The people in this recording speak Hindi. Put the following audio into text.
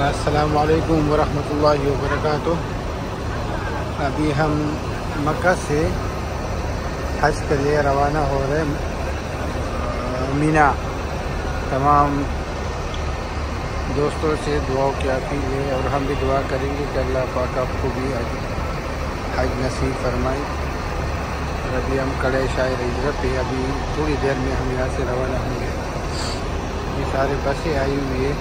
अस्सलामु अलैकुम वरहमतुल्लाहि वबरकातुह। अभी हम मक्का से हज के लिए रवाना हो रहे मीना। तमाम दोस्तों से दुआओं की अपील है और हम भी दुआ करेंगे कि अल्लाह पाक आपको भी हज नसीब फरमाए। और अभी हम कड़े शायर हिजरत पे अभी थोड़ी देर में हम यहाँ से रवाना होंगे। ये सारे बसें आई हुई है।